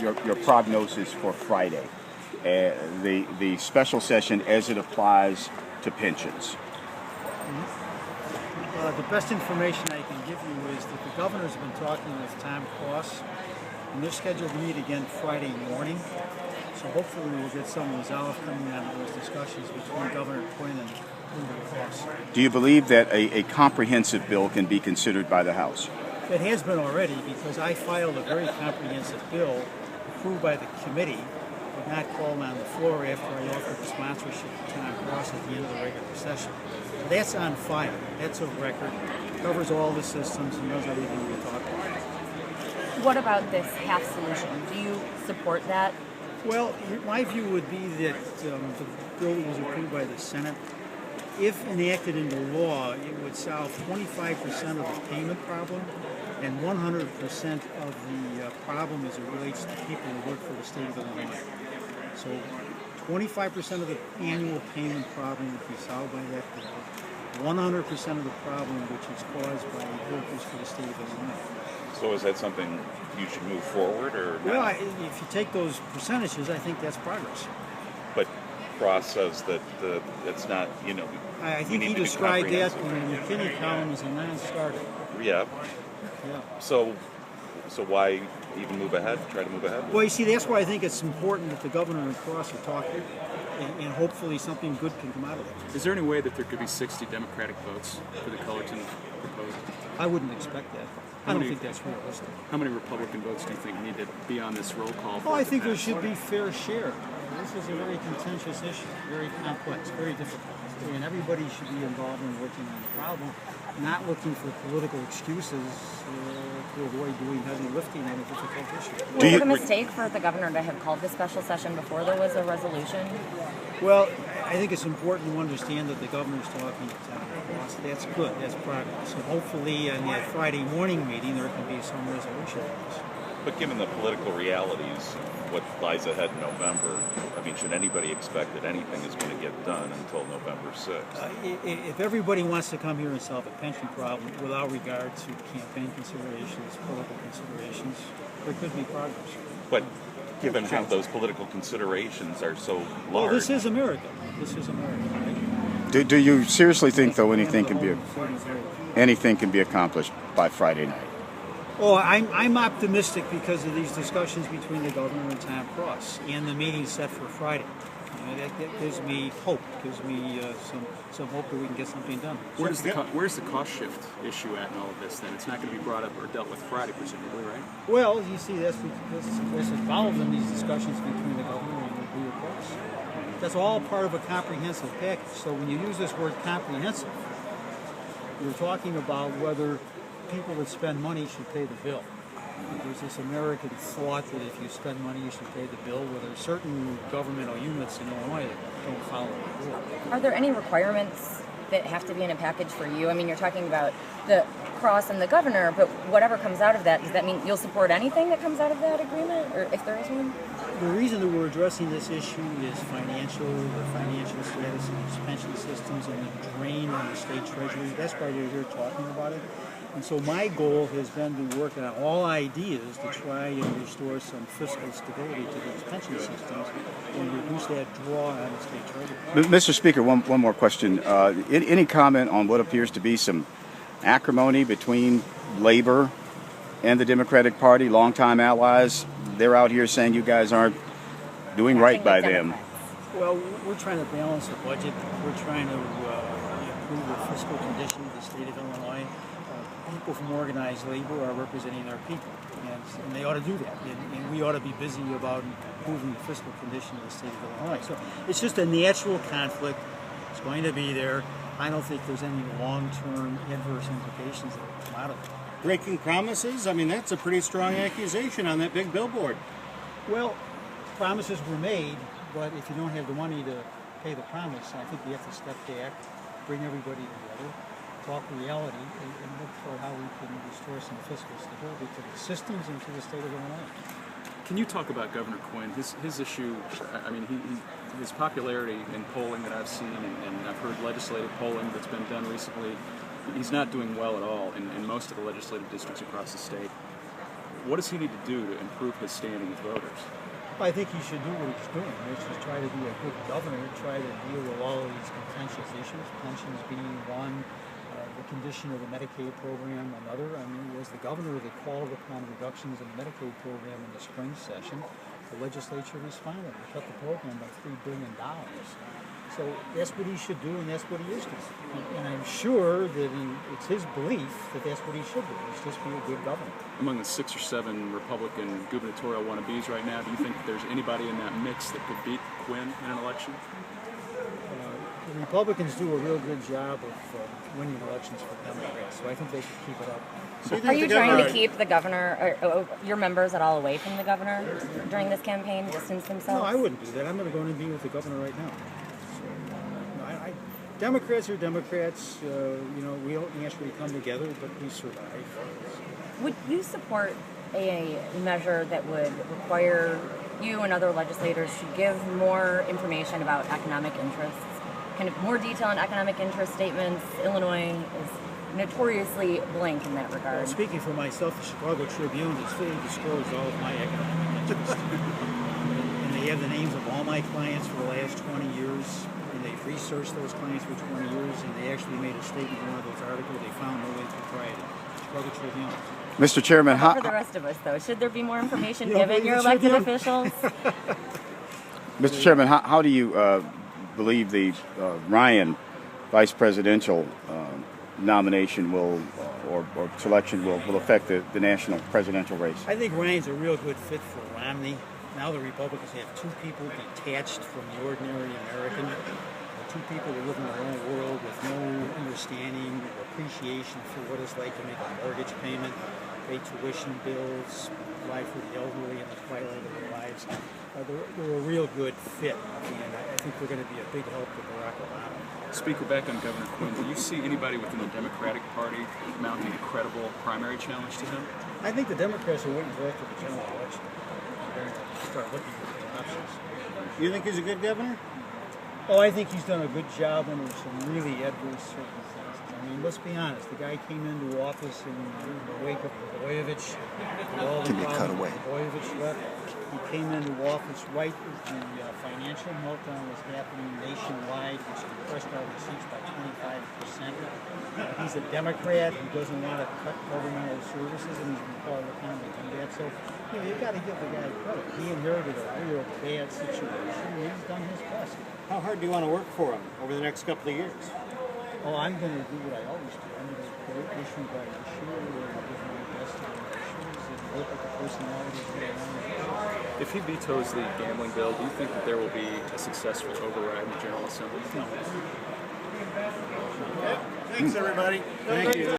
your prognosis for Friday, the special session as it applies to pensions? The best information I can give you is that the governor's been talking with Tom Cross, and they're scheduled to meet again Friday morning. So hopefully we'll get some resolve coming out of those discussions between Governor Quinn and Governor Cross. Do you believe that a comprehensive bill can be considered by the House? It has been already, because I filed a very comprehensive bill approved by the committee, but not called on the floor after I offered the sponsorship to Tom Cross at the end of the regular session. So that's on file. That's a record. Covers all the systems and knows everything we talked about. What about this half solution? Do you support that? Well, my view would be that the bill that was approved by the Senate, if enacted into law, it would solve 25% of the payment problem and 100% of the problem as it relates to people who work for the state of Illinois. So 25% of the annual payment problem would be solved by that bill. 100% of the problem which is caused by workers for the state of Illinois. So is that something you should move forward, or not? Well, if you take those percentages, I think that's progress. But Cross says that it's not, I think he described that in the McKinney column as a non-starter. Yeah. Yeah. So why even move ahead? Try to move ahead? Well, you see, that's why I think it's important that the governor and Cross are talking, and hopefully something good can come out of it. Is there any way that there could be 60 Democratic votes for the Cullerton proposal? I wouldn't expect that. I don't think that's realistic. How many Republican votes do you think need to be on this roll call? Oh, I think there should be fair share. This is a very contentious issue, very complex, very difficult, and everybody should be involved in working on the problem, not looking for political excuses to avoid doing heavy lifting on a difficult issue. Was it a mistake for the governor to have called the special session before there was a resolution? Well, I think it's important to understand that the governor's talking to Tom Cross. That's good. That's progress. So hopefully in that Friday morning meeting there can be some resolution. But given the political realities, what lies ahead in November, I mean, should anybody expect that anything is going to get done until November 6th? If everybody wants to come here and solve a pension problem without regard to campaign considerations, political considerations, there could be progress. But given how those political considerations are so large... Well, this is America. This is America, right? Do you seriously think, though, anything can be accomplished by Friday night? Oh, I'm optimistic because of these discussions between the governor and Tom Cross and the meeting set for Friday. That gives me hope, gives me some hope that we can get something done. Where's the cost shift issue at in all of this, then? It's not going to be brought up or dealt with Friday, presumably, right? Well, you see, that's involved in these discussions between the governor and the Blue Cross. That's all part of a comprehensive package. So when you use this word comprehensive, you're talking about whether people that spend money should pay the bill. There's this American thought that if you spend money, you should pay the bill, where there are certain governmental units in Illinois that don't follow the rule. Are there any requirements that have to be in a package for you? I mean, you're talking about the Cross and the governor, but whatever comes out of that, does that mean you'll support anything that comes out of that agreement, or if there is one? The reason that we're addressing this issue is the financial status of these pension systems and the drain on the state treasury. That's why we're here talking about it. And so my goal has been to work on all ideas to try and restore some fiscal stability to these pension systems and reduce that draw on the state treasury. Mr. Speaker, one more question. Any comment on what appears to be some acrimony between Labor and the Democratic Party, longtime allies? They're out here saying you guys aren't doing right by them. Well, we're trying to balance the budget. We're trying to improve the fiscal condition of the state of Illinois. People from organized labor are representing our people, and they ought to do that. And we ought to be busy about improving the fiscal condition of the state of Illinois. So it's just a natural conflict. It's going to be there. I don't think there's any long-term adverse implications that will come out of it. Breaking promises? I mean, that's a pretty strong accusation on that big billboard. Well, promises were made, but if you don't have the money to pay the promise, I think you have to step back, bring everybody together, talk reality, and look for how we can restore some fiscal stability to the systems and to the state of Illinois. Can you talk about Governor Quinn? His issue, I mean, his popularity in polling that I've seen, and I've heard legislative polling that's been done recently, he's not doing well at all in most of the legislative districts across the state. What does he need to do to improve his standing with voters? I think he should do what he's doing, which is try to be a good governor, try to deal with all of these contentious issues, pensions being one, the condition of the Medicaid program another. I mean, as the governor that called upon reductions in the Medicaid program in the spring session, the legislature responded and cut the program by $3 billion. So that's what he should do, and that's what he is doing. And I'm sure that it's his belief that that's what he should do, is just be a good governor. Among the 6 or 7 Republican gubernatorial wannabes right now, do you think that there's anybody in that mix that could beat Quinn in an election? The Republicans do a real good job of winning elections for Democrats, so I think they should keep it up. So Are you trying to keep the governor, or your members at all away from the governor during this campaign, distance themselves? No, I wouldn't do that. I'm going to go and be with the governor right now. So, Democrats are Democrats. We don't naturally come together, but we survive. Would you support a measure that would require you and other legislators to give more information about economic interests? Kind of more detail on economic interest statements. Illinois is notoriously blank in that regard. Well, speaking for myself, the Chicago Tribune has fully disclosed all of my economic interests. And they have the names of all my clients for the last 20 years. And they've researched those clients for 20 years. And they actually made a statement in one of those articles. They found no impropriety. Chicago Tribune. Mr. Chairman, For the rest of us, though, should there be more information given your elected officials? Mr. Chairman, how do you believe the Ryan vice presidential nomination will or selection will affect the national presidential race? I think Ryan's a real good fit for Romney. Now the Republicans have two people detached from the ordinary American. Two people who live in their own world with no understanding or appreciation for what it's like to make a mortgage payment, pay tuition bills, provide for the elderly in the twilight of their lives. They're a real good fit, and I think they're going to be a big help to Barack Obama. Speaker, back on Governor Quinn, do you see anybody within the Democratic Party mounting a credible primary challenge to him? I think the Democrats are waiting until after the general election. They're going to start looking at their options. You think he's a good governor? Oh, I think he's done a good job under some really adverse circumstances. I mean, let's be honest. The guy came into office in the wake of Blagojevich. All the problems Blagojevich left. He came into office right as the financial meltdown was happening nationwide, which compressed our receipts by 25%. He's a Democrat who doesn't want to cut governmental services, and he's been part of the Congress to do that. So, you've got to give the guy credit. He inherited a real bad situation, and he's done his best. How hard do you want to work for him over the next couple of years? Oh, I'm going to do what I always do. I'm going to go issue by issue and give my best to the issues and look at the personalities that I want. If he vetoes the gambling bill, do you think that there will be a successful override in the General Assembly? No. Thanks, everybody. Thank you.